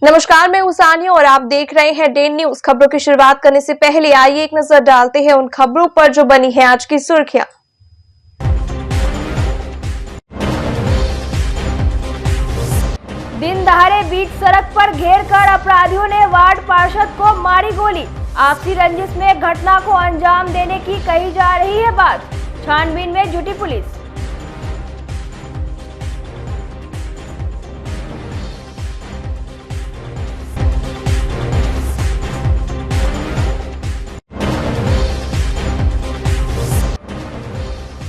नमस्कार, मैं उसानी और आप देख रहे हैं डे न्यूज। खबरों की शुरुआत करने से पहले आइए एक नजर डालते हैं उन खबरों पर जो बनी है आज की सुर्खियां। दिन दहाड़े बीच सड़क पर घेर कर अपराधियों ने वार्ड पार्षद को मारी गोली। आपसी रंजिश में घटना को अंजाम देने की कही जा रही है बात। छानबीन में जुटी पुलिस।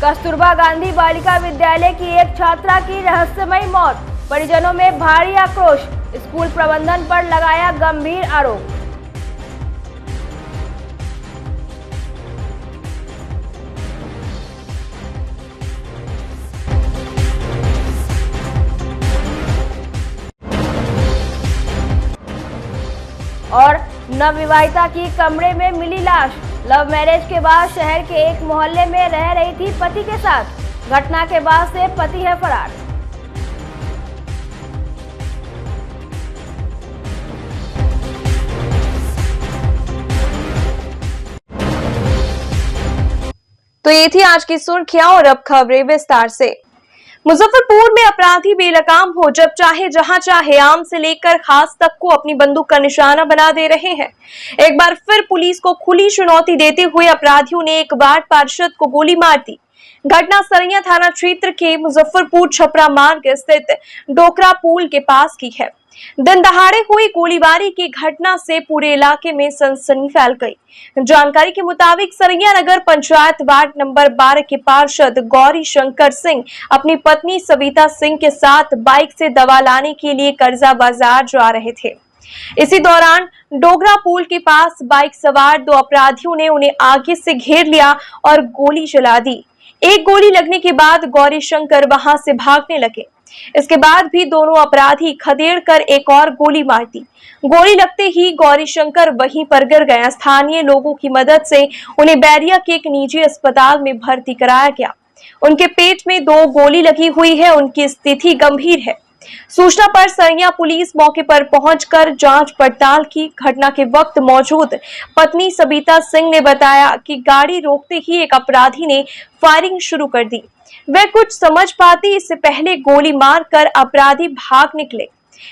कस्तूरबा गांधी बालिका विद्यालय की एक छात्रा की रहस्यमयी मौत। परिजनों में भारी आक्रोश। स्कूल प्रबंधन पर लगाया गंभीर आरोप। और नवविवाहिता की कमरे में मिली लाश। लव मैरिज के बाद शहर के एक मोहल्ले में रह रही थी पति के साथ। घटना के बाद से पति है फरार। तो ये थी आज की सुर्खियां और अब खबरें विस्तार से। मुजफ्फरपुर में अपराधी बेलगाम हो, जब चाहे जहां चाहे आम से लेकर खास तक को अपनी बंदूक का निशाना बना दे रहे हैं। एक बार फिर पुलिस को खुली चुनौती देते हुए अपराधियों ने एक वार्ड पार्षद को गोली मार दी। घटना सरैया थाना क्षेत्र के मुजफ्फरपुर छपरा मार्ग स्थित डोकरा पुल के पास की है। दिन दहाड़े हुई गोलीबारी की घटना से पूरे इलाके में सनसनी फैल गई। जानकारी के मुताबिक सरैया नगर पंचायत वार्ड नंबर 12 के पार्षद गौरी शंकर सिंह अपनी पत्नी सविता सिंह के साथ बाइक से दवा लाने के लिए कर्जा बाजार जा रहे थे। इसी दौरान डोगरा पुल के पास बाइक सवार दो अपराधियों ने उन्हें आगे से घेर लिया और गोली चला दी। एक गोली लगने के बाद गौरी शंकर वहां से भागने लगे। इसके बाद भी दोनों अपराधी खदेड़ कर एक और गोली मार दी। गोली लगते ही गौरी शंकर वहीं पर गिर गए। स्थानीय लोगों की मदद से उन्हें बैरिया के एक निजी अस्पताल में भर्ती कराया गया। उनके पेट में 2 गोली लगी हुई है। उनकी स्थिति गंभीर है। सूचना पर सरैया पुलिस मौके पर पहुंचकर जांच पड़ताल की। घटना के वक्त मौजूद पत्नी सविता सिंह ने बताया कि गाड़ी रोकते ही एक अपराधी ने फायरिंग शुरू कर दी। वह कुछ समझ पाती इससे पहले गोली मारकर अपराधी भाग निकले।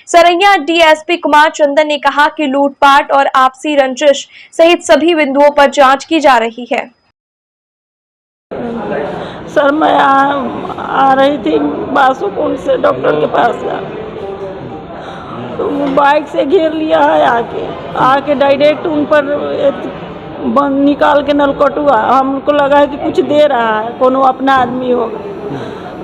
सरैया डीएसपी कुमार चंदन ने कहा कि लूटपाट और आपसी रंजिश सहित सभी बिंदुओं पर जांच की जा रही है। सर, मैं आ रही थी बासुकुंड से डॉक्टर के पास तो बाइक से घेर लिया है। आके डायरेक्ट उन पर निकाल के नलकटुआ हमको लगा है कि कुछ दे रहा है, कोनो अपना आदमी होगा,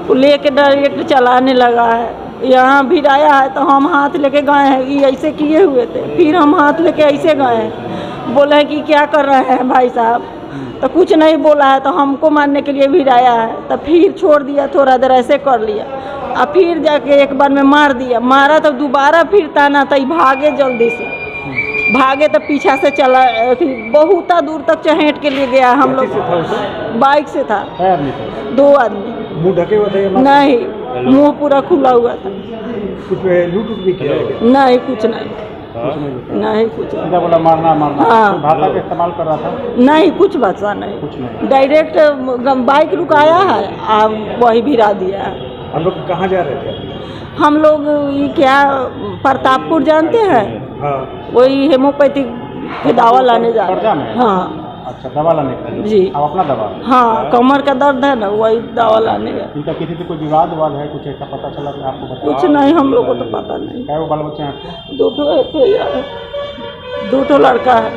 तो लेके डायरेक्ट चलाने लगा है। यहाँ भी आया है तो हम हाथ लेके गए हैं, ये ऐसे किए हुए थे। फिर हम हाथ लेके ऐसे गए हैं, बोले हैं कि क्या कर रहे हैं भाई साहब, तो कुछ नहीं बोला है। तो हमको मारने के लिए भी आया है, तो फिर छोड़ दिया, थोड़ा देर ऐसे कर लिया और फिर जाके एक बार में मार दिया। मारा तो दोबारा फिर ताना तो भागे, जल्दी से भागे तो पीछा से चला, बहुत दूर तक चहेट के लिए गया। हम लोग बाइक से था, 2 आदमी। मुंह ढके हुए थे? नहीं, मुंह पूरा खुला हुआ था। कुछ लूट भी किया? नहीं, कुछ नहीं। नहीं कुछ नहीं। बोला मारना। हाँ। भाषा का इस्तेमाल कर रहा था? नहीं, कुछ भाषा नहीं। डायरेक्ट बाइक रुकाया है और वही भिरा दिया है। हम लोग कहाँ जा रहे थे? हम लोग ये क्या प्रतापपुर जानते हैं? हाँ। वही हेमोपैथिक के दवा लाने जा रहे हैं। हाँ। अच्छा, दवा लाने के लिए? जी। अब अपना दवा? हाँ, कमर का दर्द है ना, वही दवा लाने गए। इनका किसी से कोई विवाद है? कुछ ऐसा पता चला कि आपको? कुछ नहीं, हम लोग को तो पता नहीं। क्या वो बाल बच्चे हैं आपके? 2 लड़का है।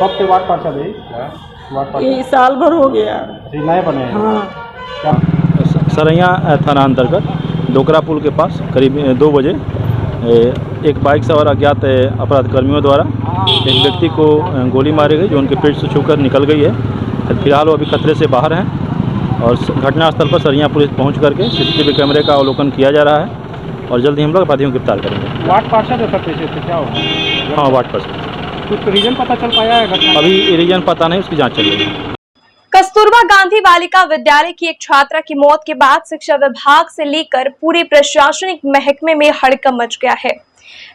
कब के वार्ड पार्षद है? ये साल भर हो गया। नए बने हैं? हाँ। सरैया थाना अंतर्गत डोकरा पुल के पास करीब 2 बजे एक बाइक सवार अज्ञात अपराध कर्मियों द्वारा एक व्यक्ति को गोली मारी गई, जो उनके पेट से छूकर निकल गई है। फिलहाल वो अभी खतरे से बाहर हैं और घटनास्थल पर सरैया पुलिस पहुंच करके सीसीटीवी कैमरे का अवलोकन किया जा रहा है और जल्द ही हम लोग अपराधियों को गिरफ्तार करेंगे। वार्ड पार्षद है सर, पेशे से क्या होगा? हाँ, वार्ड पार्षद। कुछ रीजन पता चल पाया है घटना? अभी रीजन पता नहीं, उसकी जाँच चल रही है। कस्तूरबा गांधी बालिका विद्यालय की एक छात्रा की मौत के बाद शिक्षा विभाग से लेकर पूरे प्रशासनिक महकमे में हड़कंप मच गया है।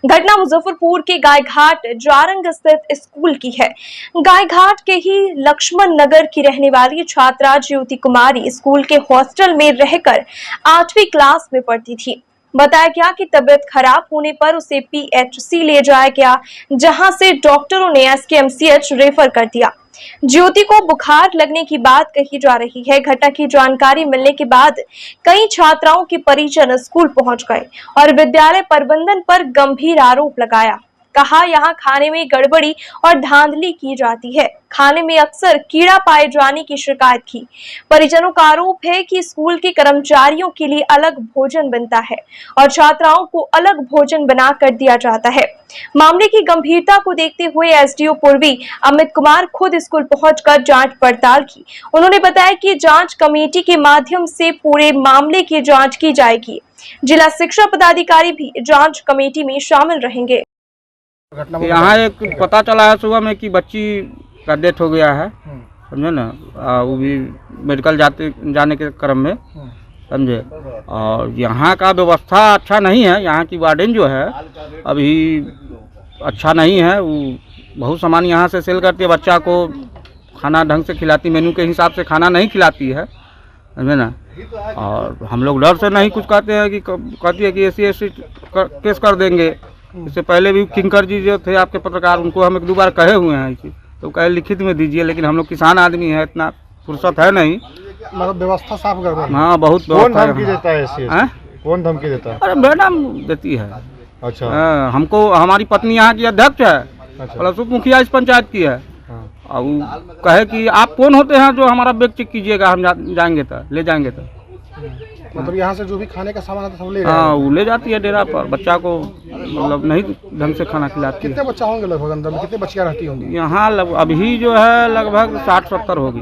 घटना मुजफ्फरपुर के गायघाट जारंग स्थित स्कूल की है। गायघाट के ही लक्ष्मण नगर की रहने वाली छात्रा ज्योति कुमारी स्कूल के हॉस्टल में रहकर 8वीं क्लास में पढ़ती थी। बताया गया कि तबीयत खराब होने पर उसे पीएचसी ले जाया गया, जहां से डॉक्टरों ने एसकेएमसीएच रेफर कर दिया। ज्योति को बुखार लगने की बात कही जा रही है। घटना की जानकारी मिलने के बाद कई छात्राओं के परिजन स्कूल पहुंच गए और विद्यालय प्रबंधन पर गंभीर आरोप लगाया। कहा, यहां खाने में गड़बड़ी और धांधली की जाती है। खाने में अक्सर कीड़ा पाए जाने की शिकायत की। परिजनों का आरोप है कि स्कूल के कर्मचारियों के लिए अलग भोजन बनता है और छात्राओं को अलग भोजन बना कर दिया जाता है। मामले की गंभीरता को देखते हुए एसडीओ पूर्वी अमित कुमार खुद स्कूल पहुंचकर जांच पड़ताल की। उन्होंने बताया कि जांच कमेटी के माध्यम से पूरे मामले की जांच की जाएगी। जिला शिक्षा पदाधिकारी भी जांच कमेटी में शामिल रहेंगे। यहाँ एक पता चला है सुबह में कि बच्ची का डेथ हो गया है, समझे ना। वो भी मेडिकल जाने के क्रम में, समझे। और यहाँ का व्यवस्था अच्छा नहीं है। यहाँ की वार्डन जो है अभी अच्छा नहीं है। वो बहुत सामान यहाँ से सेल करती है, बच्चा को खाना ढंग से खिलाती, मेनू के हिसाब से खाना नहीं खिलाती है, समझे ना। और हम लोग डर से नहीं कुछ कहते हैं कि कहती है कि ऐसी केस कर देंगे। इससे पहले भी किंकर जी जो थे आपके पत्रकार, उनको हम 1-2 बार कहे हुए हैं इसी, तो कहे लिखित में दीजिए, लेकिन हम लोग किसान आदमी है, इतना फुर्सत है नहीं। मतलब व्यवस्था साफ कर। हाँ, बहुत कौन धमकी देता है ऐसे? कौन धमकी देता है? अरे मैडम देती है। अच्छा। हमको, हमारी पत्नी यहाँ की अध्यक्ष है, प्लस उप मुखिया इस पंचायत की है। और वो कहे कि आप कौन होते हैं जो हमारा बैग चेक कीजिएगा, हम जाएंगे तो ले जाएंगे तो। मतलब यहाँ से जो भी खाने का सामान आता है सब ले हाँ, वो ले जाती है डेरा पर। बच्चा को मतलब नहीं ढंग से खाना खिलाती है। कितने बच्चा होंगे लगभग अंदर में? कितने बच्चियाँ रहती होंगी यहाँ? अभी जो है लगभग 60-70 होगी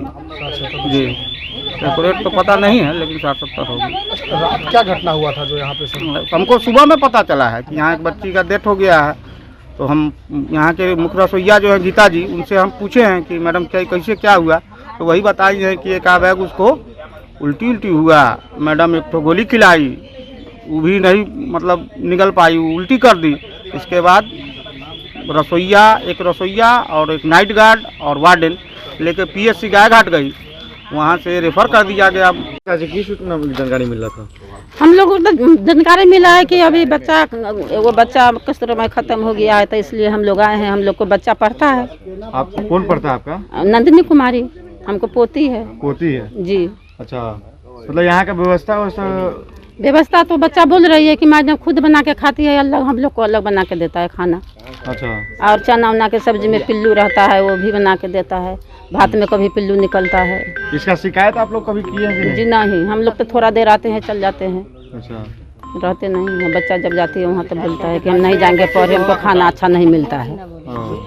जी। डेकोरेट तो पता नहीं है, लेकिन 60-70 होगी। रात क्या घटना हुआ था जो यहाँ पे? हमको सुबह में पता चला है कि यहाँ एक बच्ची का डेथ हो गया है। तो हम यहाँ के मुख्य रसोइया जो है गीता जी, उनसे हम पूछे हैं कि मैडम कैसे क्या हुआ। तो वही बताई है कि एक बैग उसको उल्टी हुआ। मैडम एक तो गोली खिलाई, वो भी नहीं मतलब निकल पाई, वो उल्टी कर दी। इसके बाद एक रसोइया और एक नाइट गार्ड और वार्डन लेके पीएचसी गायघाट गई, वहाँ से रेफर कर दिया गया। की सूचना जानकारी मिल रहा था? हम लोग को जानकारी मिला है कि अभी वो बच्चा किस में ख़त्म हो गया है, तो इसलिए हम लोग आए हैं। हम लोग को बच्चा पढ़ता है। आप कौन पढ़ता है आपका? नंदिनी कुमारी, हमको पोती है। पोती है जी। अच्छा, मतलब यहाँ का व्यवस्था तो बच्चा बोल रही है कि मैडम खुद बना के खाती है, अलग हम लोग को अलग बना के देता है खाना। अच्छा। और चना उना के सब्जी में पिल्लू रहता है, वो भी बना के देता है। भात में कभी पिल्लू निकलता है। इसका शिकायत आप लोग कभी किए हैं? जी नहीं, हम लोग तो थोड़ा देर आते हैं, चल जाते हैं। अच्छा। रहते नहीं हैं। बच्चा जब जाती है वहाँ तो बोलता है कि हम नहीं जाएंगे पढ़े, हमको खाना अच्छा नहीं मिलता है।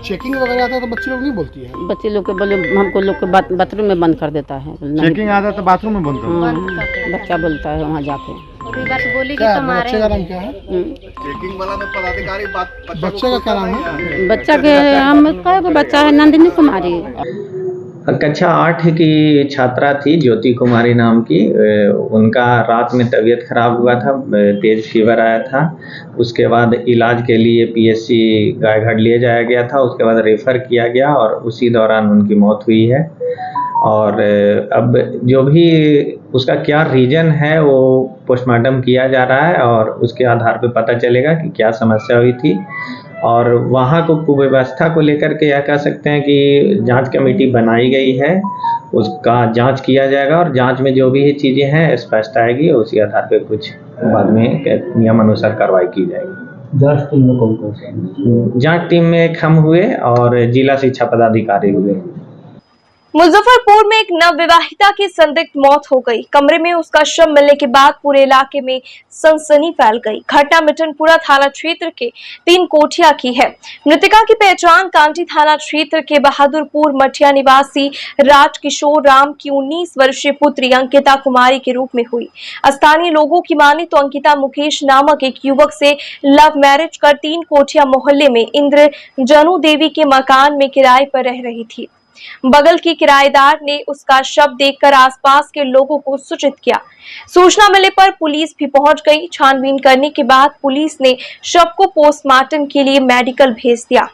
चेकिंग वगैरह आता है तो बच्चे लोग नहीं बोलती है? बच्चे लोग के बोले हमको लोग के बाथरूम में बंद कर देता है। चेकिंग आता है तो बाथरूम में बंद कर बच्चा बोलता है वहाँ जाके। बच्चे का नाम क्या है? चेकिंग वाला में पदाधिकारी बच्चे का क्या नाम है? बच्चा के हम कई बच्चा है, नंदिनी कुमारी। कक्षा 8 की छात्रा थी ज्योति कुमारी नाम की। उनका रात में तबीयत खराब हुआ था, तेज फीवर आया था। उसके बाद इलाज के लिए पीएचसी गायघाट ले जाया गया था। उसके बाद रेफ़र किया गया और उसी दौरान उनकी मौत हुई है। और अब जो भी उसका क्या रीज़न है वो पोस्टमार्टम किया जा रहा है और उसके आधार पे पता चलेगा कि क्या समस्या हुई थी। और वहाँ को कुव्यवस्था को लेकर के यह कह सकते हैं कि जांच कमेटी बनाई गई है, उसका जांच किया जाएगा और जांच में जो भी चीज़ें हैं स्पष्ट आएगी। उसी आधार पे कुछ बाद में नियम अनुसार कार्रवाई की जाएगी। जांच टीम में कौन से? जांच टीम में एक हम हुए और जिला शिक्षा पदाधिकारी हुए। मुजफ्फरपुर में एक नवविवाहिता की संदिग्ध मौत हो गई। कमरे में उसका शव मिलने के बाद पूरे इलाके में सनसनी फैल गई। घटना मिठनपुरा थाना क्षेत्र के 3 कोठिया की है। मृतका की पहचान कांटी थाना क्षेत्र के बहादुरपुर मठिया निवासी राजकिशोर राम की 19 वर्षीय पुत्री अंकिता कुमारी के रूप में हुई। स्थानीय लोगों की माने तो अंकिता मुकेश नामक एक युवक से लव मैरिज कर 3 कोठिया मोहल्ले में इंद्र जनु देवी के मकान में किराए पर रह रही थी। बगल की किराएदार ने उसका शव देखकर आसपास के लोगों को सूचित किया। सूचना मिलने पर पुलिस भी पहुंच गई। छानबीन करने के बाद पुलिस ने शव को पोस्टमार्टम के लिए मेडिकल भेज दिया।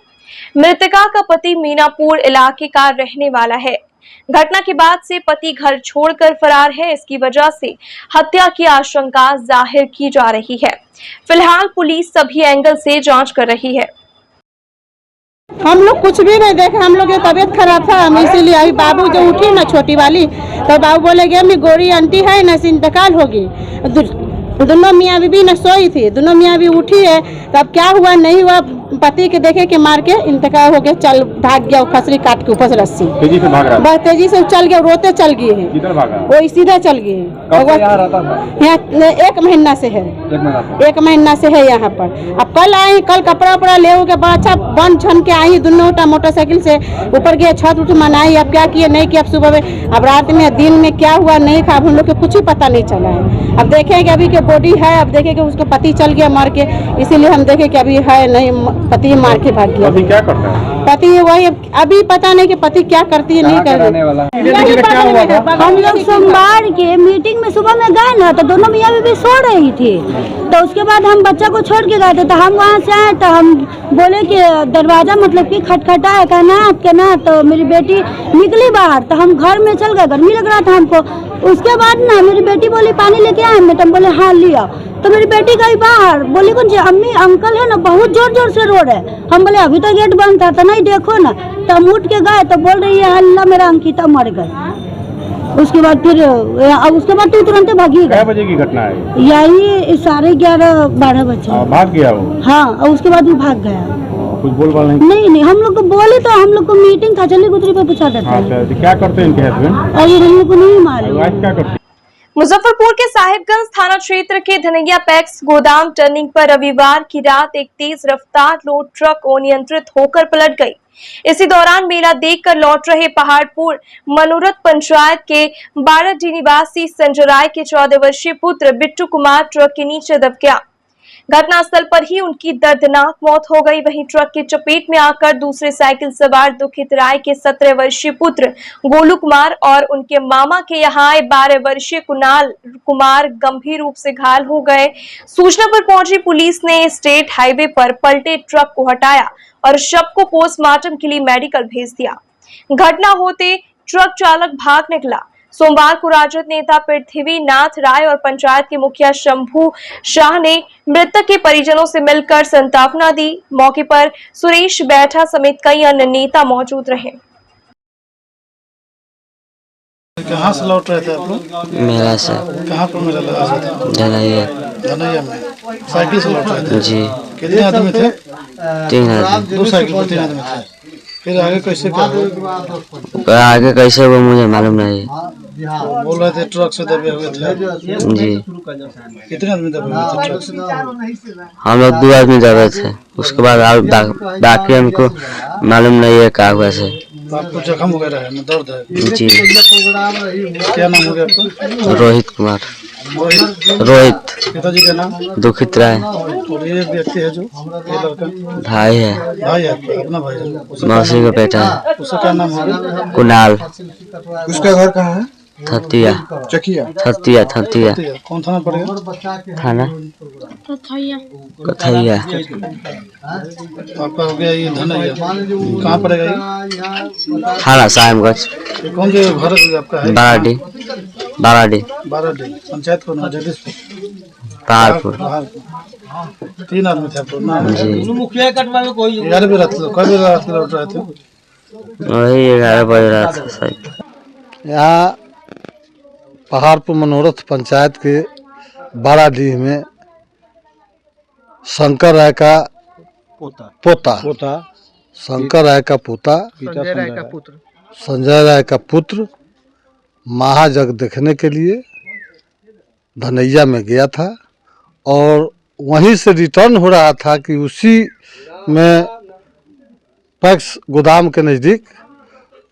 मृतका का पति मीनापुर इलाके का रहने वाला है। घटना के बाद से पति घर छोड़कर फरार है। इसकी वजह से हत्या की आशंका जाहिर की जा रही है। फिलहाल पुलिस सभी एंगल से जांच कर रही है। हम लोग कुछ भी नहीं देखे, हम लोग की तबीयत खराब था, हम इसीलिए अभी बाबू जो उठी ना छोटी वाली, तो बाबू बोले गए मेरी गोरी आंटी है ना, इंतकाल होगी। दोनों मियाँ बीबी न सोई थी, दोनों मियाँ भी उठी है, तो अब क्या हुआ नहीं हुआ पति के देखे के मार के इंतकाल हो गया, चल भाग गया, खसरी काट के ऊपर से रस्सी तेजी से भाग रहा है। बहुत तेजी से चल गया, रोते चल गए हैं। किधर भागा? वो सीधा चल गए हैं। यहाँ 1 महीना से है, 1 महीना से है यहाँ पर। अब कल आई, कल कपड़ा उपड़ा ले के बड़ा अच्छा बन छन के आई, दोनों मोटरसाइकिल से ऊपर गए, छत उठ मनाई। अब क्या किए नहीं किया, अब सुबह में, अब रात में, दिन में क्या हुआ नहीं था, अब हम लोग को कुछ ही पता नहीं चला है। अब देखेंगे अभी के बॉडी है, अब देखेंगे उसको पति चल गया मार के, इसीलिए हम देखे कि अभी है नहीं, पति मार के भाग गया। अभी क्या करता है पति? वही अभी पता नहीं कि पति क्या करती है, नहीं करती। हम लोग सोमवार के मीटिंग में सुबह में गए ना, तो दोनों मियाँ बीबी सो रही थी, तो उसके बाद हम बच्चा को छोड़ के गए थे, तो हम वहाँ से आए, तो हम बोले कि दरवाजा मतलब कि खटखटा है, कहना आपके ना, तो मेरी बेटी निकली बाहर, तो हम घर में चल गए, गर्मी लग रहा था हमको। उसके बाद ना मेरी बेटी बोली पानी लेके आए मैडम, बोले हाँ लिया, तो मेरी बेटी गई बाहर, बोली कौन जी अम्मी अंकल है ना बहुत जोर जोर से रो रहे। हम बोले अभी तो गेट बंद था, तो नहीं देखो ना, तो हम उठ के गए, तो बोल रही है अल्लाह मेरा अंकिता मर गई। उसके बाद फिर उसके बाद तो तुरंत भागी। कितने बजे की घटना है? यही 11:30-12 बजे भाग गया वो? हाँ, और उसके बाद वो भाग गया। कुछ बोल बाल नहीं, हम लोग को बोले तो हम लोग को मीटिंग था, चलिए गुजरी पे पूछा देता है। अच्छा, क्या करते हैं इनके हस्बैंड? और ये हम लोग को नहीं मालूम क्या करते? मुजफ्फरपुर के साहिबगंज थाना क्षेत्र के धनैया पैक्स गोदाम टर्निंग पर रविवार की रात एक तेज रफ्तार लोड ट्रक अनियंत्रित होकर पलट गई। इसी दौरान मेला देखकर लौट रहे पहाड़पुर मनोरथ पंचायत के 12D निवासी संजय राय के 14 वर्षीय पुत्र बिट्टू कुमार ट्रक के नीचे दब गया। घटनास्थल पर ही उनकी दर्दनाक मौत हो गई। वहीं ट्रक की चपेट में आकर दूसरे साइकिल सवार दुखित राय के 17 वर्षीय पुत्र गोलू कुमार और उनके मामा के यहाँ 12 वर्षीय कुणाल कुमार गंभीर रूप से घायल हो गए। सूचना पर पहुंची पुलिस ने स्टेट हाईवे पर पलटे ट्रक को हटाया और शव को पोस्टमार्टम के लिए मेडिकल भेज दिया। घटना होते ट्रक चालक भाग निकला। सोमवार को राजद नेता पृथ्वीनाथ राय और पंचायत के मुखिया शंभू शाह ने मृतक के परिजनों से मिलकर संतावना दी। मौके पर सुरेश बैठा समेत कई अन्य नेता मौजूद रहे। कहाँ से लौट रहे थे आप लोग? मेला से। कहाँ पर मेला लगा था? धनैया। धनैया में साइकिल से लौट रहे थे? जी। कितने आदमी थे? 3 आदमी। 2 साइकिल पर 3 आदमी थे। फिर आगे कैसे क्या? आगे कैसे वो मुझे मालूम नहीं। बोल रहे थे ट्रक से दबे हुए थे। जी। कितने आदमी दबे हुए थे ट्रक से? हम लोग 2 आदमी दबे थे, उसके बाद और बाकी हमको मालूम नहीं है क्या हुआ से। आपको जख्म वगैरह है ना, दर्द है? जी। क्या नाम हो गया आपका? रोहित कुमार। रोहित। पिताजी का नाम? दुखित राय। और ये व्यक्ति है जो ये लड़का भाई है। भाई है अपना भाई है? मौसी का बेटा है। उसका क्या नाम है? कुणाल। उसका घर कहाँ है? थतिया। चकिया? थतिया। कौन थाना पड़ेगा? थाना कथैया। आपका हो गया ये धनैया, कहाँ पड़ेगा ये? थाना साहिबगंज। कौन जो घर आपका है? 12D। 12D पंचायत को जगदीशपुर पहाड़पुर। 3 आदमी थे आपको नाम? जी। 11 बजे रात को लौट रहे थे? वही 11 बज रहा था शायद। यहाँ पहाड़पुर मनोरथ पंचायत के 12D में शंकर राय का पोता शंकर राय का पोता संजय राय का पुत्र महाजग देखने के लिए धनैया में गया था और वहीं से रिटर्न हो रहा था कि उसी में पैक्स गोदाम के नज़दीक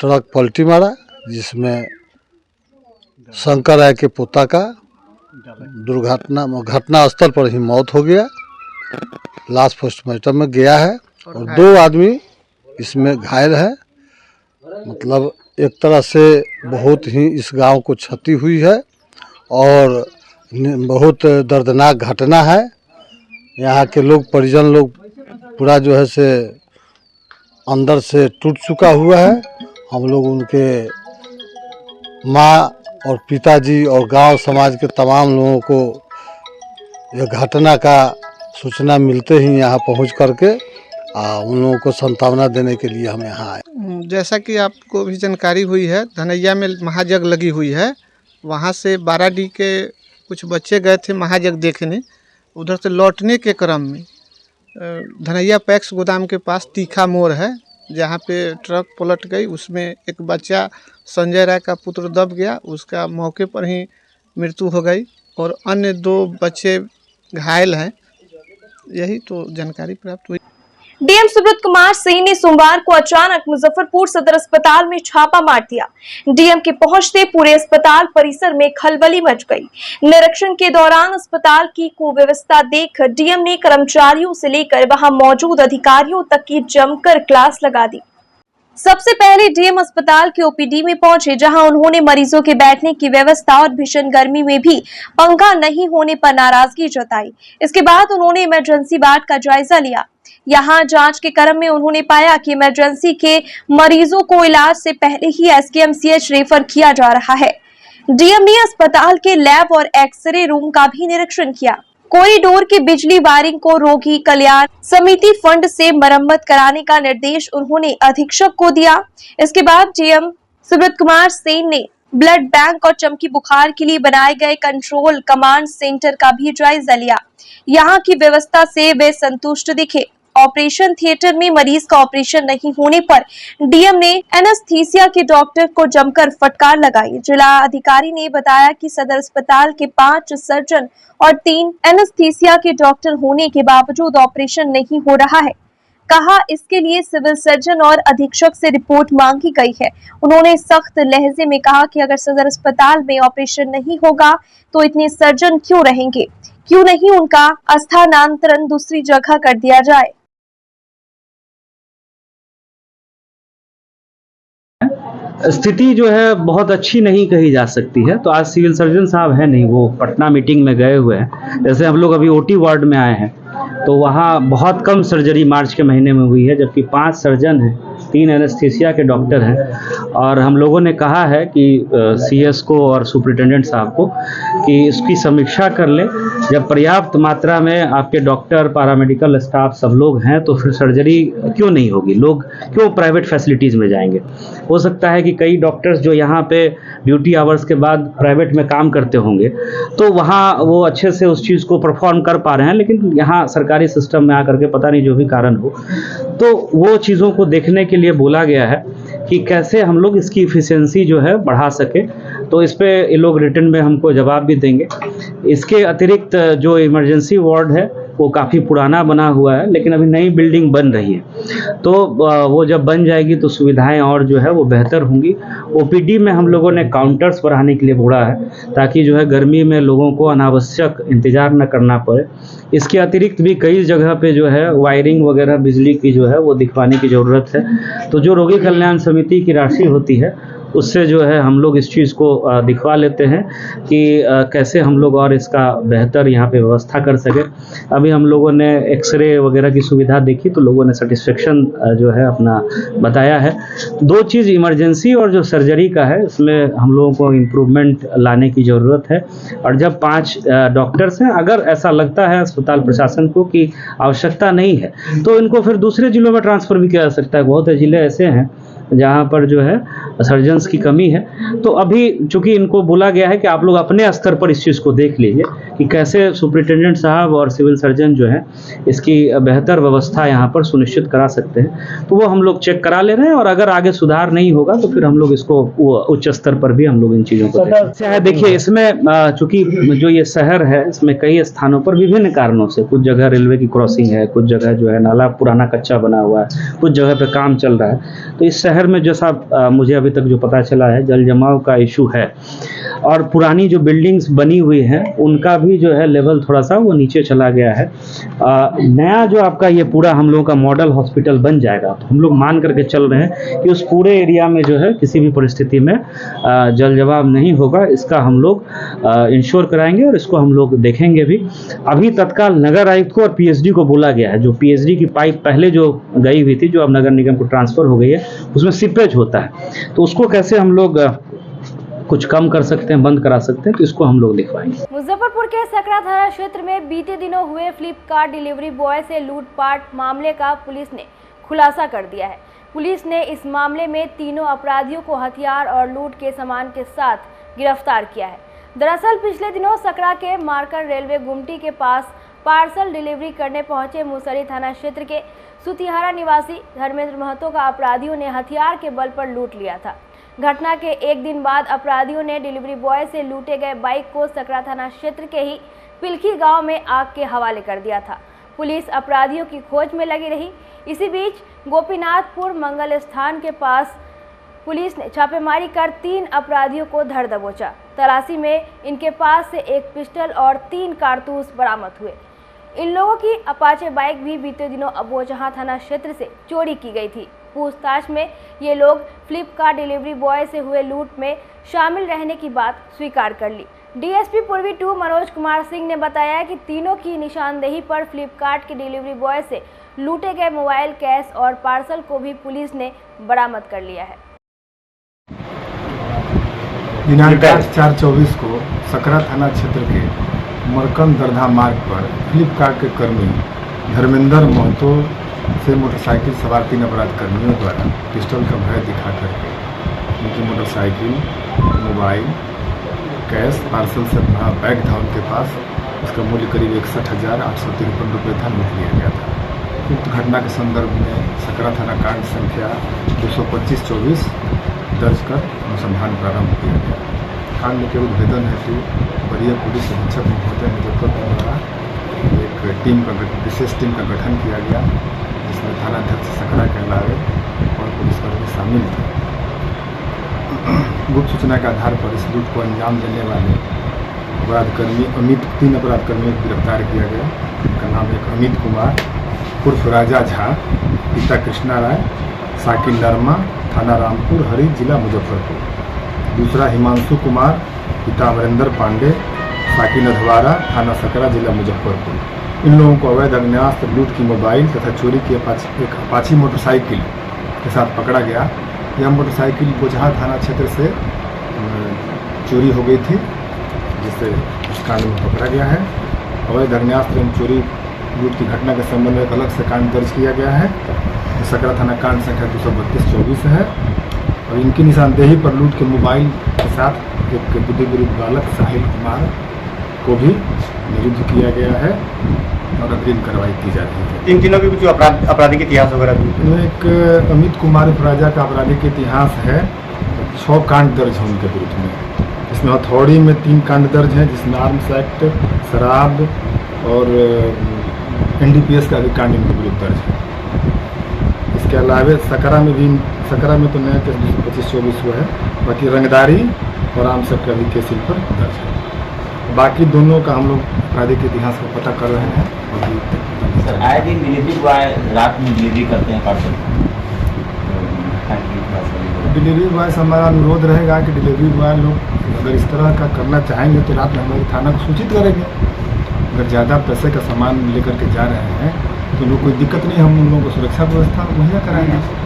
ट्रक पलटी मारा, जिसमें शंकर राय के पोता का घटना स्थल पर ही मौत हो गया। लाश पोस्टमार्टम में गया है और 2 आदमी इसमें घायल है। मतलब एक तरह से बहुत ही इस गांव को क्षति हुई है और बहुत दर्दनाक घटना है। यहाँ के लोग परिजन लोग पूरा जो है से अंदर से टूट चुका हुआ है। हम लोग उनके माँ और पिताजी और गांव समाज के तमाम लोगों को यह घटना का सूचना मिलते ही यहाँ पहुँच करके उन लोगों को सांत्वना देने के लिए हम यहाँ आए। जैसा कि आपको भी जानकारी हुई है, धनैया में महायज्ञ लगी हुई है। वहाँ से बाराडी के कुछ बच्चे गए थे महायज्ञ देखने। उधर से लौटने के क्रम में धनैया पैक्स गोदाम के पास तीखा मोड़ है, जहाँ पे ट्रक पलट गई। उसमें एक बच्चा संजय राय का पुत्र दब गया, उसका मौके पर ही मृत्यु हो गई और अन्य 2 बच्चे घायल हैं। यही तो जानकारी प्राप्त हुई। डीएम सुब्रत कुमार सिंह ने सोमवार को अचानक मुजफ्फरपुर सदर अस्पताल में छापा मार दिया। डीएम के पहुंचते पूरे अस्पताल परिसर में खलबली मच गई। निरीक्षण के दौरान अस्पताल की कुव्यवस्था देख डीएम ने कर्मचारियों से लेकर वहां मौजूद अधिकारियों तक की जमकर क्लास लगा दी। सबसे पहले डीएम अस्पताल के ओपीडी में पहुंचे, जहां उन्होंने मरीजों के बैठने की व्यवस्था और भीषण गर्मी में भी पंखा नहीं होने पर नाराजगी जताई। इसके बाद उन्होंने इमरजेंसी वार्ड का जायजा लिया। यहां जांच के क्रम में उन्होंने पाया कि इमरजेंसी के मरीजों को इलाज से पहले ही एसकेएमसीएच रेफर किया जा रहा है। डीएम ने अस्पताल के लैब और एक्सरे रूम का भी निरीक्षण किया। कॉरिडोर की बिजली वायरिंग को रोगी कल्याण समिति फंड से मरम्मत कराने का निर्देश उन्होंने अधीक्षक को दिया। इसके बाद डीएम सुब्रत कुमार सिंह ने ब्लड बैंक और चमकी बुखार के लिए बनाए गए कंट्रोल कमांड सेंटर का भी जायजा लिया। यहाँ की व्यवस्था से वे संतुष्ट दिखे। ऑपरेशन थिएटर में मरीज का ऑपरेशन नहीं होने पर डीएम ने एनेस्थीसिया के डॉक्टर को जमकर फटकार लगाई। जिला अधिकारी ने बताया कि सदर अस्पताल के 5 सर्जन और 3 एनेस्थीसिया के डॉक्टर होने के बावजूद ऑपरेशन नहीं हो रहा है। कहा इसके लिए सिविल सर्जन और अधीक्षक से रिपोर्ट मांगी गई है। उन्होंने सख्त लहजे में कहा कि अगर सदर अस्पताल में ऑपरेशन नहीं होगा तो इतने सर्जन क्यों रहेंगे, क्यों नहीं उनका स्थानांतरण दूसरी जगह कर दिया जाए। स्थिति जो है बहुत अच्छी नहीं कही जा सकती है। तो आज सिविल सर्जन साहब है नहीं, वो पटना मीटिंग में गए हुए हैं। जैसे हम लोग अभी ओटी वार्ड में आए हैं तो वहाँ बहुत कम सर्जरी मार्च के महीने में हुई है, जबकि 5 सर्जन हैं, 3 एनेस्थीसिया के डॉक्टर हैं। और हम लोगों ने कहा है कि सीएस को और सुपरिटेंडेंट साहब को कि इसकी समीक्षा कर लें। जब पर्याप्त मात्रा में आपके डॉक्टर, पैरामेडिकल स्टाफ सब लोग हैं तो फिर सर्जरी क्यों नहीं होगी, लोग क्यों प्राइवेट फैसिलिटीज़ में जाएंगे। हो सकता है कि कई डॉक्टर्स जो यहाँ पे ड्यूटी आवर्स के बाद प्राइवेट में काम करते होंगे तो वहाँ वो अच्छे से उस चीज़ को परफॉर्म कर पा रहे हैं, लेकिन यहाँ सरकारी सिस्टम में आकर के पता नहीं जो भी कारण हो, तो वो चीज़ों को देखने के लिए बोला गया है कि कैसे हम लोग इसकी इफिशिएंसी जो है बढ़ा सके। तो इस पे ये लोग रिटर्न में हमको जवाब भी देंगे। इसके अतिरिक्त जो इमरजेंसी वार्ड है वो काफ़ी पुराना बना हुआ है, लेकिन अभी नई बिल्डिंग बन रही है। तो वो जब बन जाएगी तो सुविधाएं और जो है वो बेहतर होंगी। ओपीडी में हम लोगों ने काउंटर्स बढ़ाने के लिए बोला है ताकि जो है गर्मी में लोगों को अनावश्यक इंतज़ार न करना पड़े। इसके अतिरिक्त भी कई जगह पे जो है वायरिंग वगैरह बिजली की जो है वो दिखवाने की ज़रूरत है। तो जो रोगी कल्याण समिति की राशि होती है उससे जो है हम लोग इस चीज़ को दिखवा लेते हैं कि कैसे हम लोग और इसका बेहतर यहाँ पे व्यवस्था कर सके। अभी हम लोगों ने एक्सरे वगैरह की सुविधा देखी तो लोगों ने सेटिस्फेक्शन जो है अपना बताया है। 2 चीज़ इमरजेंसी और जो सर्जरी का है इसमें हम लोगों को इम्प्रूवमेंट लाने की ज़रूरत है। और जब 5 डॉक्टर्स हैं, अगर ऐसा लगता है अस्पताल प्रशासन को कि आवश्यकता नहीं है तो इनको फिर दूसरे जिलों में ट्रांसफ़र भी किया जा सकता है। बहुत से ज़िले ऐसे हैं जहाँ पर जो है सर्जन्स की कमी है। तो अभी चूंकि इनको बोला गया है कि आप लोग अपने स्तर पर इस चीज़ को देख लीजिए कि कैसे सुपरिटेंडेंट साहब और सिविल सर्जन जो है इसकी बेहतर व्यवस्था यहाँ पर सुनिश्चित करा सकते हैं। तो वो हम लोग चेक करा ले रहे हैं और अगर आगे सुधार नहीं होगा तो फिर हम लोग इसको उच्च स्तर पर भी हम लोग इन चीज़ों को देखें। देखिए इसमें चूँकि जो ये शहर है इसमें कई स्थानों पर विभिन्न कारणों से, कुछ जगह रेलवे की क्रॉसिंग है, कुछ जगह जो है नाला पुराना कच्चा बना हुआ है, कुछ जगह पर काम चल रहा है। तो इस शहर में जैसा मुझे अभी अभी तक जो पता चला है जल जमाव का इशू है, और पुरानी जो बिल्डिंग्स बनी हुई हैं उनका भी जो है लेवल थोड़ा सा वो नीचे चला गया है। नया जो आपका ये पूरा हम लोगों का मॉडल हॉस्पिटल बन जाएगा, तो हम लोग मान करके चल रहे हैं कि उस पूरे एरिया में जो है किसी भी परिस्थिति में जल जमाव नहीं होगा। इसका हम लोग इंश्योर कराएंगे और इसको हम लोग देखेंगे भी। अभी तत्काल नगर आयुक्त को और पीएचडी को बोला गया है। जो पीएचडी की पाइप पहले जो गई हुई थी, जो अब नगर निगम को ट्रांसफर हो गई है, उसमें सीपेज होता है, तो उसको कैसे हम लोग कुछ कम कर सकते हैं, बंद करा सकते हैं, तो इसको हम लोग दिखवाएंगे। मुजफ्फरपुर के सकरा थाना क्षेत्र में बीते दिनों हुए फ्लिपकार्ट डिलीवरी बॉय से लूटपाट मामले का पुलिस ने खुलासा कर दिया है। पुलिस ने इस मामले में तीनों अपराधियों को हथियार और लूट के सामान के साथ गिरफ्तार किया है। दरअसल पिछले दिनों सकरा के मार्कर रेलवे गुमटी के पास पार्सल डिलीवरी करने पहुंचे मुसरी थाना क्षेत्र के सुतिहारा निवासी धर्मेंद्र महतो का अपराधियों ने हथियार के बल पर लूट लिया था। घटना के एक दिन बाद अपराधियों ने डिलीवरी बॉय से लूटे गए बाइक को सकरा थाना क्षेत्र के ही पिलखी गांव में आग के हवाले कर दिया था। पुलिस अपराधियों की खोज में लगी रही। इसी बीच गोपीनाथपुर मंगल स्थान के पास पुलिस ने छापेमारी कर 3 अपराधियों को धर दबोचा। तलाशी में इनके पास से एक पिस्टल और 3 कारतूस बरामद हुए। इन लोगों की अपाचे बाइक भी बीते दिनों अबोजहाँ थाना क्षेत्र से चोरी की गई थी। पूछताछ में ये लोग फ्लिपकार्ट डिलीवरी बॉय से हुए लूट में शामिल रहने की बात स्वीकार कर ली। डीएसपी पूर्वी 2 मनोज कुमार सिंह ने बताया कि तीनों की निशानदेही पर फ्लिपकार्ट के डिलीवरी बॉय से लूटे गए मोबाइल, कैश और पार्सल को भी पुलिस ने बरामद कर लिया है। दिनांक 4/24 को सकरा थाना क्षेत्र के मरकन दरधा मार्ग पर फ्लिपकार्ट के कर्मी धर्मेंद्र महतो से मोटरसाइकिल सवार 3 अपराध कर्मियों द्वारा पिस्टल का भय दिखा करके उनकी मोटरसाइकिल, मोबाइल, कैश, पार्सल से भरा बैग था उनके पास। उसका मूल्य करीब 61,853 रुपये था, लूट लिया गया था। उक्त घटना के संदर्भ में सकरा थाना कांड संख्या 225/24 दर्ज कर अनुसंधान प्रारंभ किया गया। कांड के उद्भेदन हेतु वरीय पुलिस अधीक्षक महोदय मुजफ्फरपुर द्वारा एक विशेष टीम का गठन किया गया, जिसमें थानाध्यक्ष सकरा के अलावे और पुलिसकर्मी शामिल थे। गुप्त सूचना के आधार पर इस लूट को अंजाम देने वाले अपराधकर्मी 3 अपराधकर्मियों को गिरफ्तार किया गया। उनका नाम एक अमित कुमार उर्फ राजा झा, पिता कृष्णा राय, साकिल नरमा, थाना रामपुर हरी, जिला मुजफ्फरपुर। दूसरा हिमांशु कुमार, पिता अमरेंद्र पांडे, साकिल अधवारा, थाना सकरा, जिला मुजफ्फरपुर। इन लोगों को अवैध अग्न्यास्त्र, लूट की मोबाइल तथा चोरी की एक अपाची मोटरसाइकिल के साथ पकड़ा गया। यह मोटरसाइकिल बोचहा थाना क्षेत्र से चोरी हो गई थी, जिसे इस कांड में पकड़ा गया है। अवैध अग्न्यास्त्र एवं चोरी लूट की घटना के संबंध में एक अलग से कांड दर्ज किया गया है। सकरा थाना कांड संख्या 232/24 है और इनकी निशानदेही पर लूट के मोबाइल के साथ एक बुद्धि विरुद्ध बालक साहिल कुमार को भी निरुद्ध किया गया है और अग्रिम कार्रवाई की जा रही है। इन तीनों के जो आपराधिक इतिहास वगैरह एक अमित कुमार राजा का आपराधिक इतिहास है। 6 कांड दर्ज हैं उनके विरुद्ध में। इसमें हथौड़ी में 3 कांड दर्ज हैं, जिसमें आर्म्स एक्ट, शराब और NDPS का भी कांड इनके विरुद्ध दर्ज है। इसके अलावा सकरा में तो नया केस 225/24 हुआ है। बाकी रंगदारी और आर्म्स एक्ट का भी केस इन पर दर्ज है। बाकी दोनों का हम लोग आपराधिक इतिहास का पता कर रहे हैं। सर, आए दिन डिलीवरी बॉय रात में डिलीवरी करते हैं पार्सल। डिलीवरी बॉय से हमारा अनुरोध रहेगा कि डिलीवरी बॉय लोग अगर इस तरह का करना चाहेंगे तो रात में हमारे थाना को सूचित करेंगे। अगर ज़्यादा पैसे का सामान लेकर के जा रहे हैं तो लोग कोई दिक्कत नहीं, हम उन लोगों को सुरक्षा व्यवस्था मुहैया कराएंगे।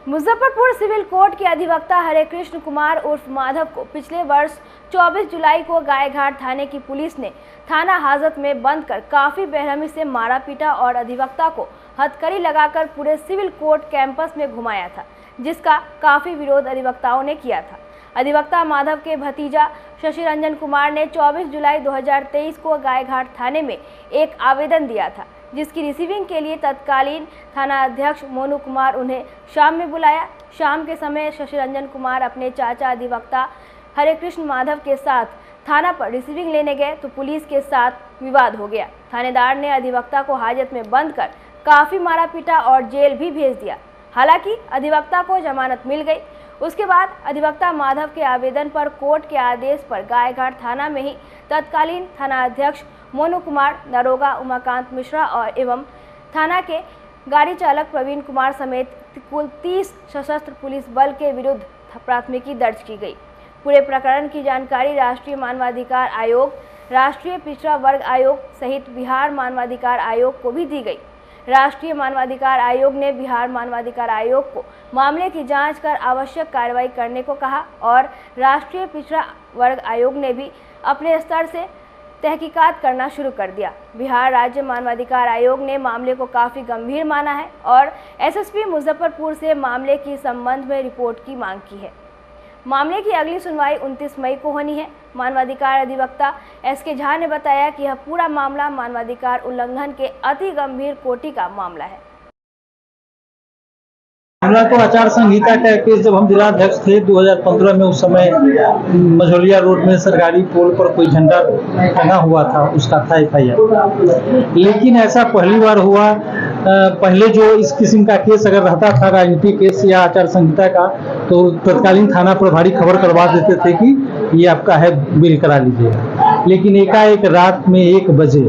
मुजफ्फरपुर सिविल कोर्ट के अधिवक्ता हरे कृष्ण कुमार उर्फ माधव को पिछले वर्ष 24 जुलाई को गायघाट थाने की पुलिस ने थाना हाजत में बंद कर काफी बेरहमी से मारा पीटा और अधिवक्ता को हथकड़ी लगाकर पूरे सिविल कोर्ट कैंपस में घुमाया था, जिसका काफी विरोध अधिवक्ताओं ने किया था। अधिवक्ता माधव के भतीजा शशि रंजन कुमार ने 24 जुलाई 2023 को गायघाट थाने में एक आवेदन दिया था, जिसकी रिसीविंग के लिए तत्कालीन थाना अध्यक्ष मोनू कुमार उन्हें शाम में बुलाया। शाम के समय शशि रंजन कुमार अपने चाचा अधिवक्ता हरे कृष्ण माधव के साथ थाना पर रिसीविंग लेने गए तो पुलिस के साथ विवाद हो गया। थानेदार ने अधिवक्ता को हाजत में बंद कर काफी मारा पीटा और जेल भी भेज दिया। हालांकि अधिवक्ता को जमानत मिल गई। उसके बाद अधिवक्ता माधव के आवेदन पर कोर्ट के आदेश पर गायघाट थाना में ही तत्कालीन थाना अध्यक्ष मोनू कुमार, दरोगा उमाकांत मिश्रा और एवं थाना के गाड़ी चालक प्रवीण कुमार समेत कुल 30 सशस्त्र पुलिस बल के विरुद्ध प्राथमिकी दर्ज की गई। पूरे प्रकरण की जानकारी राष्ट्रीय मानवाधिकार आयोग, राष्ट्रीय पिछड़ा वर्ग आयोग सहित बिहार मानवाधिकार आयोग को भी दी गई। राष्ट्रीय मानवाधिकार आयोग ने बिहार मानवाधिकार आयोग को मामले की जांच कर आवश्यक कार्रवाई करने को कहा और राष्ट्रीय पिछड़ा वर्ग आयोग ने भी अपने स्तर से तहकीकात करना शुरू कर दिया। बिहार राज्य मानवाधिकार आयोग ने मामले को काफ़ी गंभीर माना है और एसएसपी मुजफ्फरपुर से मामले की संबंध में रिपोर्ट की मांग की है। मामले की अगली सुनवाई 29 मई को होनी है। मानवाधिकार अधिवक्ता एसके झा ने बताया कि यह पूरा मामला मानवाधिकार उल्लंघन के अति गंभीर कोटि का मामला है। मामला तो आचार संहिता का केस जब हम जिलाध्यक्ष थे 2015 में, उस समय मझौलिया रोड में सरकारी पोल पर कोई झंडा टंगा हुआ था, उसका था FIR। लेकिन ऐसा पहली बार हुआ। पहले जो इस किस्म का केस अगर रहता था, राजनीतिक केस या आचार संहिता का, तो तत्कालीन थाना प्रभारी खबर करवा देते थे कि ये आपका है, बिल करा लीजिएगा। लेकिन एकाएक रात में 1 बजे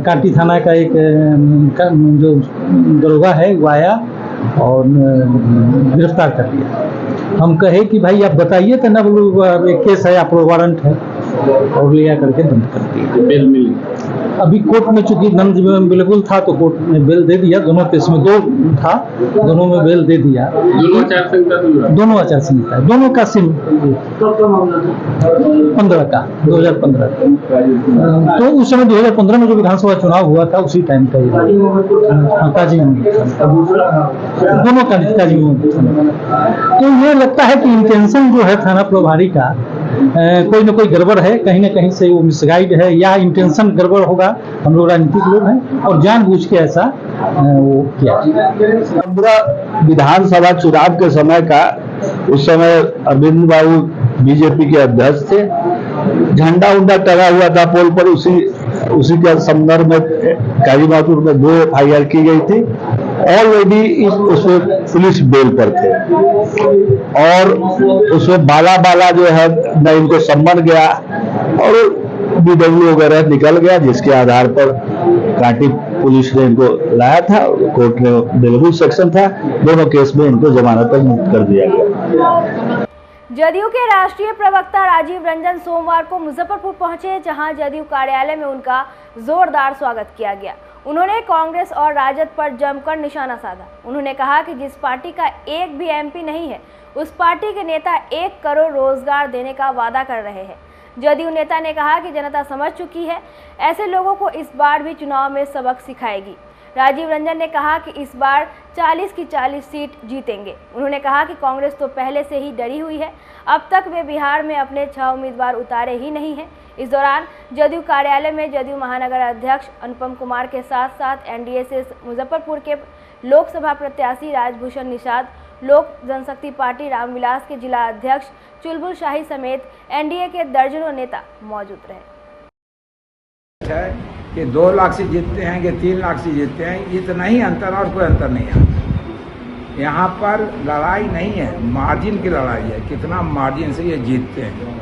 कांटी थाना का एक जो दरोगा है वो आया और गिरफ्तार कर लिया। हम कहे कि भाई आप बताइए तो ना, बोलो एक केस है, आप वारंट है, और लिया करके बंद कर दिया। बेल मिली। अभी कोर्ट में चूंकि नंद बिल्कुल था तो कोर्ट ने बेल दे दिया। दोनों केस में 2 था, दोनों में बेल दे दिया। दोनों आचार संहिता, दोनों का सिम 15 का 2015 का। तो उस समय 2015 में जो विधानसभा चुनाव हुआ था उसी टाइम का काजी दोनों काजी। तो ये लगता है कि इंटेंशन जो है थाना प्रभारी का कोई ना कोई गड़बड़ है, कहीं ना कहीं से वो मिसगाइड है या इंटेंशन गड़बड़ होगा। हम लोग राजनीतिक लोग हैं और जानबूझ के ऐसा वो किया। पूरा विधानसभा चुनाव के समय का, उस समय अरविंद बाबू बीजेपी के अध्यक्ष थे, झंडा उंडा टंगा हुआ था पोल पर। उसी के संदर्भ में काजीमापुर में 2 FIR की गई थी। ऑलरेडी उसमें पुलिस बेल पर थे और उसमें बाला जो है न इनको सम्मन गया और BW वगैरह निकल गया, जिसके आधार पर कांटी पुलिस ने इनको लाया था। कोर्ट में बेलेबल सेक्शन था, दोनों केस में इनको जमानत पर मुक्त कर दिया गया। जदयू के राष्ट्रीय प्रवक्ता राजीव रंजन सोमवार को मुजफ्फरपुर पहुंचे, जहां जदयू कार्यालय में उनका जोरदार स्वागत किया गया। उन्होंने कांग्रेस और राजद पर जमकर निशाना साधा। उन्होंने कहा कि जिस पार्टी का एक भी MP नहीं है, उस पार्टी के नेता 1 करोड़ रोजगार देने का वादा कर रहे हैं। जदयू नेता ने कहा कि जनता समझ चुकी है, ऐसे लोगों को इस बार भी चुनाव में सबक सिखाएगी। राजीव रंजन ने कहा कि इस बार 40 की 40 सीट जीतेंगे। उन्होंने कहा कि कांग्रेस तो पहले से ही डरी हुई है, अब तक वे बिहार में अपने 6 उम्मीदवार उतारे ही नहीं हैं। इस दौरान जदयू कार्यालय में जदयू महानगर अध्यक्ष अनुपम कुमार के साथ साथ NDA से मुजफ्फरपुर के लोकसभा प्रत्याशी राजभूषण निषाद, लोक जनशक्ति पार्टी रामविलास के जिला अध्यक्ष चुलबुल शाही समेत NDA के दर्जनों नेता मौजूद रहे। कि 2 लाख से जीतते हैं कि 3 लाख से जीतते हैं, इतना ही अंतर और कोई अंतर नहीं है। यहाँ पर लड़ाई नहीं है, मार्जिन की लड़ाई है, कितना मार्जिन से ये जीतते हैं।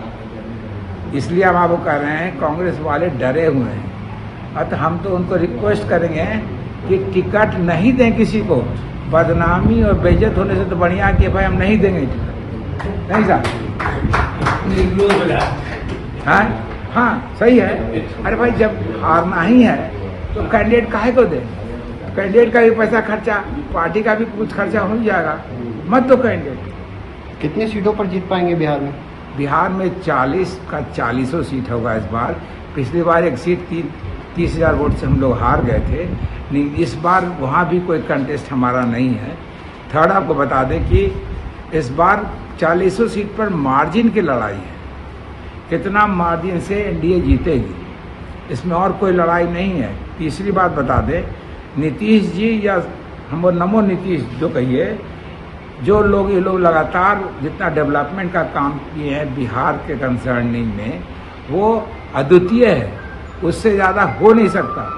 इसलिए हम आपको कह रहे हैं कांग्रेस वाले डरे हुए हैं। अतः हम तो उनको रिक्वेस्ट करेंगे कि टिकट नहीं दें किसी को। बदनामी और बेइज्जत होने से तो बढ़िया कि भाई हम नहीं देंगे टिकट, नहीं साहब? हाँ सही है। अरे भाई जब हारना ही है तो कैंडिडेट काहे को दे? कैंडिडेट का भी पैसा खर्चा, पार्टी का भी कुछ खर्चा हो जाएगा, मत दो कैंडिडेट। कितनी सीटों पर जीत पाएंगे बिहार में? बिहार में 40 का 40 सीट होगा इस बार। पिछली बार एक सीट 30,000 वोट से हम लोग हार गए थे। इस बार वहाँ भी कोई कंटेस्ट हमारा नहीं है। थर्ड आपको बता दें कि इस बार 40 सीट पर मार्जिन की लड़ाई है। कितना मार्जिन से NDA जीतेगी, इसमें और कोई लड़ाई नहीं है। तीसरी बात बता दें, नीतीश जी या हम नमो नीतीश जो कहिए, जो लोग ये लोग लगातार जितना डेवलपमेंट का काम किए हैं बिहार के कंसर्निंग में, वो अद्वितीय है, उससे ज़्यादा हो नहीं सकता।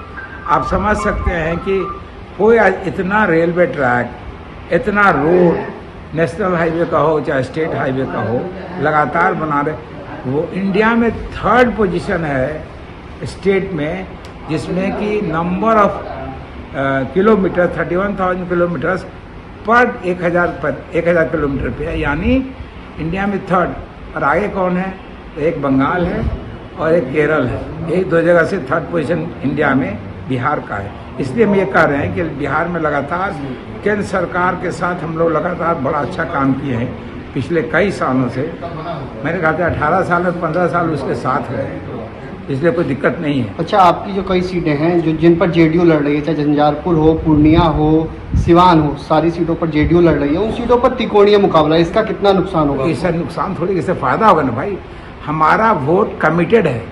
आप समझ सकते हैं कि कोई इतना रेलवे ट्रैक, इतना रोड, नेशनल हाईवे का हो चाहे स्टेट हाईवे का हो, लगातार बना रहे। वो इंडिया में 3rd पोजीशन है स्टेट में, जिसमें कि नंबर ऑफ किलोमीटर 31,000 किलोमीटर्स पर 1,000 किलोमीटर पे है, यानी इंडिया में 3rd। और आगे कौन है? एक बंगाल है और एक केरल है। यही 2 जगह से 3rd पोजीशन इंडिया में बिहार का है। इसलिए हम ये कह रहे हैं कि बिहार में लगातार केंद्र सरकार के साथ हम लोग लगातार बड़ा अच्छा काम किए हैं पिछले कई सालों से। मैंने कहा था 18 साल में 15 साल उसके साथ रहे, इसलिए कोई दिक्कत नहीं है। अच्छा, आपकी जो कई सीटें हैं जो जिन पर जेडीयू लड़ रही है, चाहे झंझारपुर हो, पूर्णिया हो, सिवान हो, सारी सीटों पर जेडीयू लड़ रही है, उन सीटों पर त्रिकोणीय मुकाबला है, इसका कितना नुकसान होगा? इससे नुकसान थोड़ी, इससे फायदा होगा ना भाई। हमारा वोट कमिटेड है,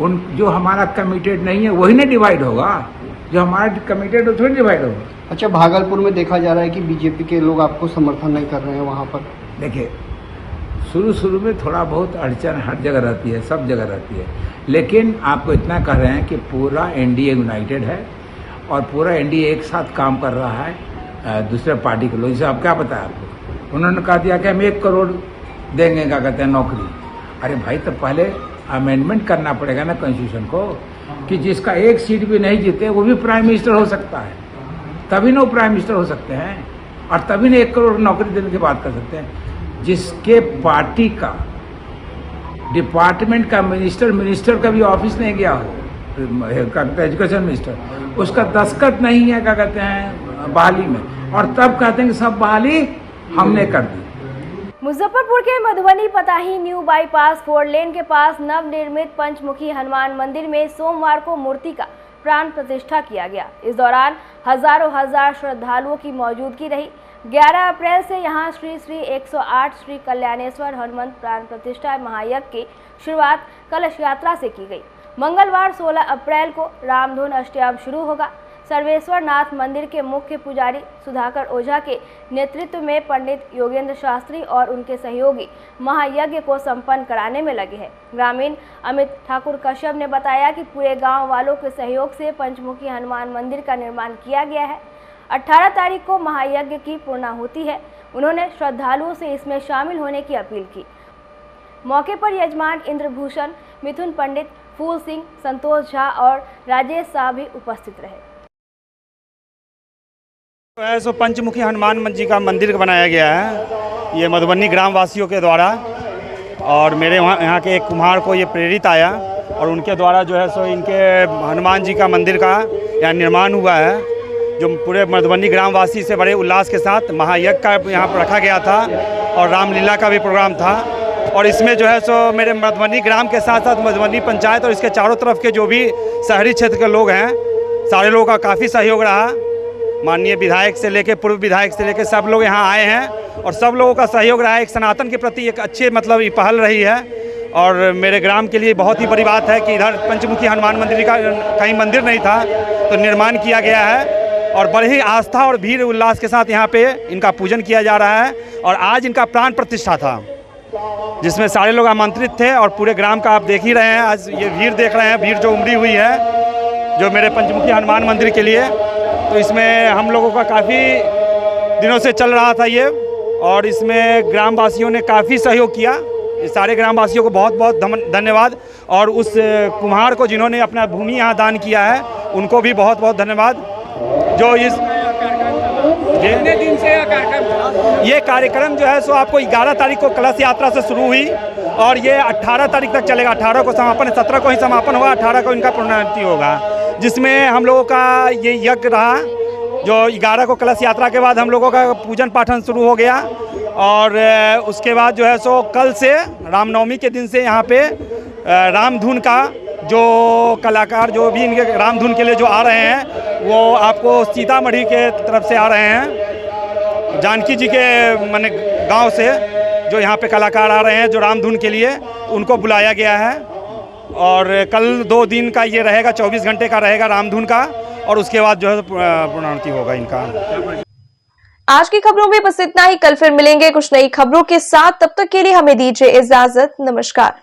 उन जो हमारा कमिटेड नहीं है वही ना डिवाइड होगा, जो हमारा कमिटेड है थोड़ी डिवाइड होगा। अच्छा, भागलपुर में देखा जा रहा है कि बीजेपी के लोग आपको समर्थन नहीं कर रहे हैं वहाँ पर। देखिए, शुरू में थोड़ा बहुत अड़चन हर जगह रहती है, सब जगह रहती है, लेकिन आपको इतना कह रहे हैं कि पूरा एनडीए यूनाइटेड है और पूरा एनडीए एक साथ काम कर रहा है दूसरे पार्टी के लोग। जैसे आप क्या बताया आपको, उन्होंने कहा दिया कि हम 1 करोड़ देंगे, क्या कहते हैं, नौकरी। अरे भाई, तो पहले अमेंडमेंट करना पड़ेगा ना कॉन्स्टिट्यूशन को, कि जिसका 1 सीट भी नहीं जीते वो भी प्राइम मिनिस्टर हो सकता है, तभी ना वो प्राइम मिनिस्टर हो सकते हैं, और तभी ना 1 करोड़ नौकरी देने की बात कर सकते हैं। जिसके पार्टी का डिपार्टमेंट का मिनिस्टर का भी ऑफिस नहीं गया हो, एजुकेशन मिनिस्टर, उसका दस्तखत नहीं है, क्या कहते हैं, बहाली में, और तब कहते हैं कि सब बहाली हमने कर दी। मुजफ्फरपुर के मधुबनी पताही न्यू बाईपास 4 लेन के पास नवनिर्मित पंचमुखी हनुमान मंदिर में सोमवार को मूर्ति का प्राण प्रतिष्ठा किया गया। इस दौरान हजार श्रद्धालुओं की मौजूदगी रही। 11 अप्रैल से यहां श्री 108 श्री कल्याणेश्वर हनुमंत प्राण प्रतिष्ठा महायज्ञ की शुरुआत कलश यात्रा से की गई। मंगलवार 16 अप्रैल को रामधुन अष्टयाम शुरू होगा। सर्वेश्वर नाथ मंदिर के मुख्य पुजारी सुधाकर ओझा के नेतृत्व में पंडित योगेंद्र शास्त्री और उनके सहयोगी महायज्ञ को संपन्न कराने में लगे हैं। ग्रामीण अमित ठाकुर कश्यप ने बताया कि पूरे गांव वालों के सहयोग से पंचमुखी हनुमान मंदिर का निर्माण किया गया है। 18 तारीख को महायज्ञ की पूर्णाहुति है। उन्होंने श्रद्धालुओं से इसमें शामिल होने की अपील की। मौके पर यजमान इंद्रभूषण, मिथुन पंडित, फूल सिंह, संतोष झा और राजेश शाह भी उपस्थित रहे। सो पंचमुखी हनुमान जी का मंदिर बनाया गया है, ये मधुबनी ग्राम वासियों के द्वारा, और मेरे यहाँ के एक कुम्हार को ये प्रेरित आया और उनके द्वारा जो है सो इनके हनुमान जी का मंदिर का यहाँ निर्माण हुआ है, जो पूरे मधुबनी ग्रामवासी से बड़े उल्लास के साथ महायज्ञ का यहाँ पर रखा गया था और रामलीला का भी प्रोग्राम था। और इसमें जो है सो मेरे मधुबनी ग्राम के साथ साथ मधुबनी पंचायत और इसके चारों तरफ के जो भी शहरी क्षेत्र के लोग हैं, सारे लोगों का काफ़ी सहयोग रहा। माननीय विधायक से लेकर पूर्व विधायक से लेकर सब लोग यहाँ आए हैं और सब लोगों का सहयोग रहा है। एक सनातन के प्रति एक अच्छे मतलब पहल रही है और मेरे ग्राम के लिए बहुत ही बड़ी बात है कि इधर पंचमुखी हनुमान मंदिर का कहीं मंदिर नहीं था तो निर्माण किया गया है और बड़ी ही आस्था और भीड़ उल्लास के साथ यहाँ पे इनका पूजन किया जा रहा है। और आज इनका प्राण प्रतिष्ठा था जिसमें सारे लोग आमंत्रित थे और पूरे ग्राम का आप देख ही रहे हैं। आज ये भीड़ देख रहे हैं, भीड़ जो उमड़ी हुई है जो मेरे पंचमुखी हनुमान मंदिर के लिए, तो इसमें हम लोगों का काफ़ी दिनों से चल रहा था ये, और इसमें ग्रामवासियों ने काफ़ी सहयोग किया। इस सारे ग्रामवासियों को बहुत बहुत धन्यवाद, और उस कुम्हार को जिन्होंने अपना भूमि यहाँ दान किया है उनको भी बहुत बहुत धन्यवाद। जो इस कितने दिन से ये कार्यक्रम जो है सो आपको 11 तारीख को कलश यात्रा से शुरू हुई और ये 18 तारीख तक चलेगा। 18 को समापन, 17 को ही समापन होगा, 18 को इनका पूर्णाहुति होगा, जिसमें हम लोगों का ये यज्ञ रहा। जो 11 को कलश यात्रा के बाद हम लोगों का पूजन पाठन शुरू हो गया और उसके बाद जो है सो कल से रामनवमी के दिन से यहाँ पे रामधुन का जो कलाकार जो भी इनके रामधुन के लिए जो आ रहे हैं वो आपको सीतामढ़ी के तरफ से आ रहे हैं, जानकी जी के माने गांव से जो यहाँ पे कलाकार आ रहे हैं जो रामधुन के लिए, उनको बुलाया गया है। और कल 2 दिन का ये रहेगा, 24 घंटे का रहेगा रामधुन का, और उसके बाद जो है पूर्णाहुति होगा इनका। आज की खबरों में बस इतना ही। कल फिर मिलेंगे कुछ नई खबरों के साथ, तब तक के लिए हमें दीजिए इजाजत। नमस्कार।